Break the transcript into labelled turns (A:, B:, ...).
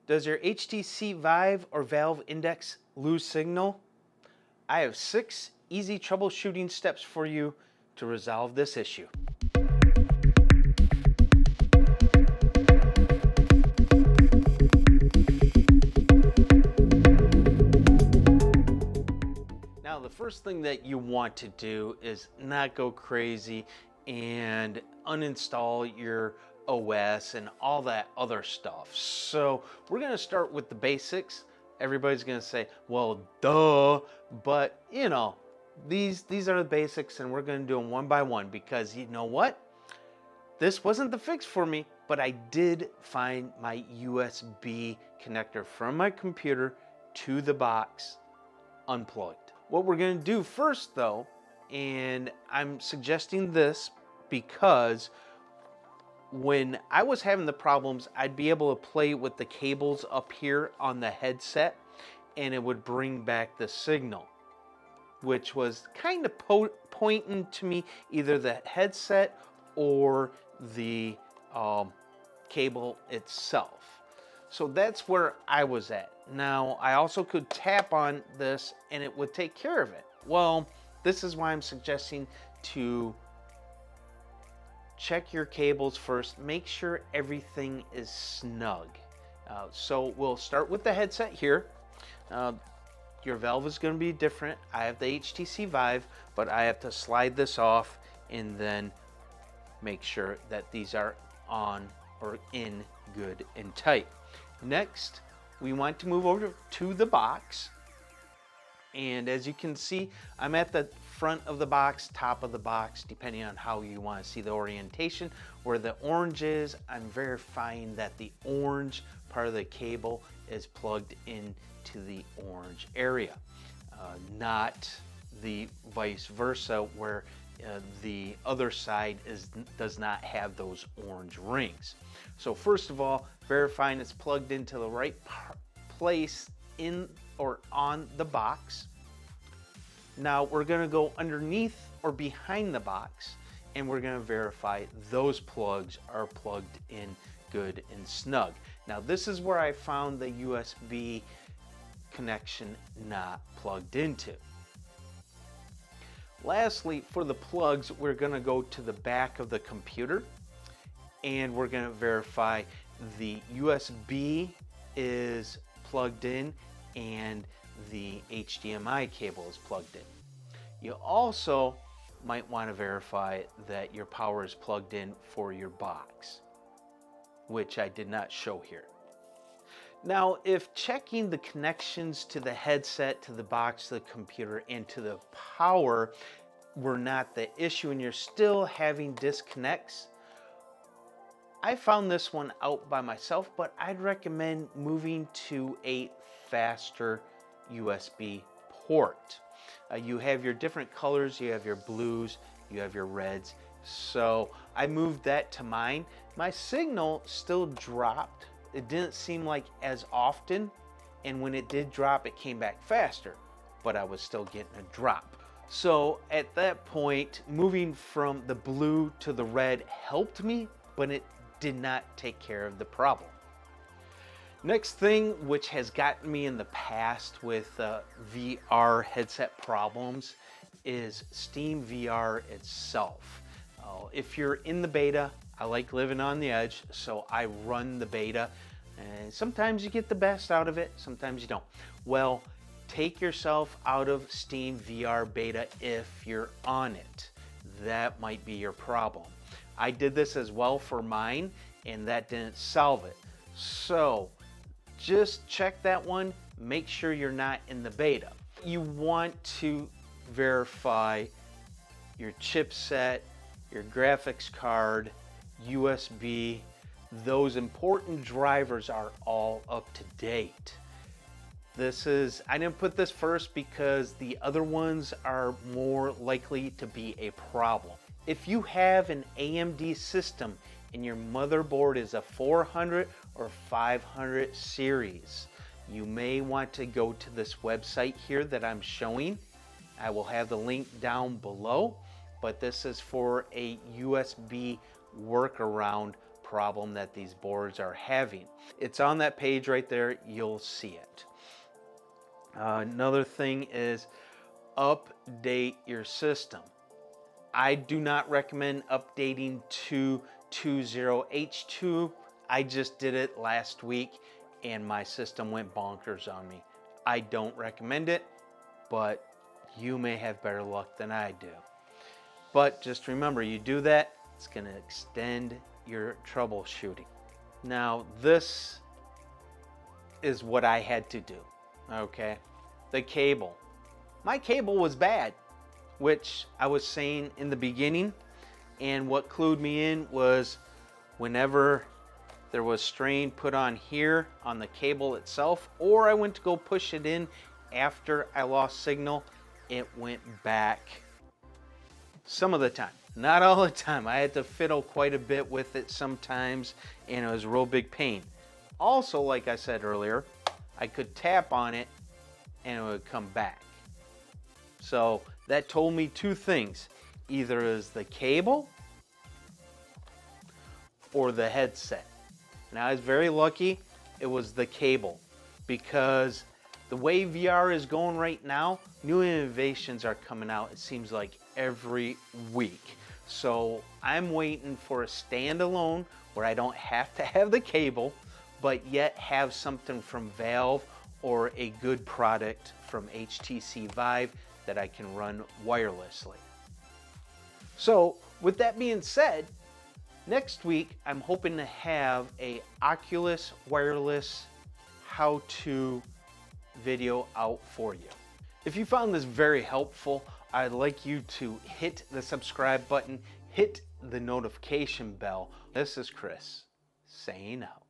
A: Does your HTC Vive or Valve Index lose signal? I have 6 easy troubleshooting steps for you to resolve this issue. Now, the first thing that you want to do is not go crazy and uninstall your OS and all that other stuff. So we're going to start with the basics. Everybody's going to say, well, duh, but you know, these are the basics, and we're going to do them one by one, because you know what? This wasn't the fix for me, but I did find my USB connector from my computer to the box unplugged. What we're going to do first though, and I'm suggesting this because when I was having the problems, I'd be able to play with the cables up here on the headset and it would bring back the signal, which was kind of pointing to me either the headset or the cable itself. So that's where I was at. Now, I also could tap on this and it would take care of it. Well, this is why I'm suggesting to check your cables first. Make sure everything is snug. So we'll start with the headset here. Your valve is going to be different. I have the HTC Vive, but I have to slide this off and then make sure that these are on or in good and tight. Next, we want to move over to the box. And as you can see, I'm at the front of the box, top of the box, depending on how you want to see the orientation. Where the orange is, I'm verifying that the orange part of the cable is plugged into the orange area, not the vice versa, where the other side does not have those orange rings. So first of all, verifying it's plugged into the right place in or on the box. Now we're going to go underneath or behind the box, and we're going to verify those plugs are plugged in good and snug. Now this is where I found the USB connection not plugged into. Lastly, for the plugs, we're going to go to the back of the computer and we're going to verify the USB is plugged in and the HDMI cable is plugged in. You also might want to verify that your power is plugged in for your box, which I did not show here. Now, if checking the connections to the headset, to the box, to the computer, and to the power were not the issue and you're still having disconnects, I found this one out by myself, but I'd recommend moving to a faster USB port. You have your different colors, you have your blues, you have your reds. So I moved that to mine. My signal still dropped. It didn't seem like as often, and when it did drop, it came back faster, but I was still getting a drop. So at that point, moving from the blue to the red helped me, but it did not take care of the problem. Next thing, which has gotten me in the past with VR headset problems, is SteamVR itself. If you're in the beta, I like living on the edge, so I run the beta, and sometimes you get the best out of it, sometimes you don't. Well, take yourself out of SteamVR beta if you're on it. That might be your problem. I did this as well for mine, and that didn't solve it. So just check that one, make sure you're not in the beta. You want to verify your chipset, your graphics card, USB, those important drivers are all up to date. I didn't put this first because the other ones are more likely to be a problem. If you have an AMD system and your motherboard is a 400 or 500 series, you may want to go to this website here that I'm showing. I will have the link down below, but this is for a USB workaround problem that these boards are having. It's on that page right there, you'll see it. Another thing is update your system. I do not recommend updating to 2.0H2. I just did it last week and my system went bonkers on me. I don't recommend it, but you may have better luck than I do. But just remember, you do that, it's going to extend your troubleshooting. Now, this is what I had to do, okay? The cable. My cable was bad, which I was saying in the beginning, and what clued me in was whenever there was strain put on here on the cable itself, or I went to go push it in after I lost signal, it went back. Some of the time, not all the time. I had to fiddle quite a bit with it sometimes, and it was a real big pain. Also, like I said earlier, I could tap on it and it would come back. So that told me two things. Either it was the cable or the headset. Now, I was very lucky it was the cable, because the way VR is going right now, new innovations are coming out, it seems like every week. So I'm waiting for a standalone where I don't have to have the cable, but yet have something from Valve or a good product from HTC Vive that I can run wirelessly. So with that being said, next week I'm hoping to have a Oculus wireless how-to video out for you. If you found this very helpful, I'd like you to hit the subscribe button, hit the notification bell. This is Chris, saying out.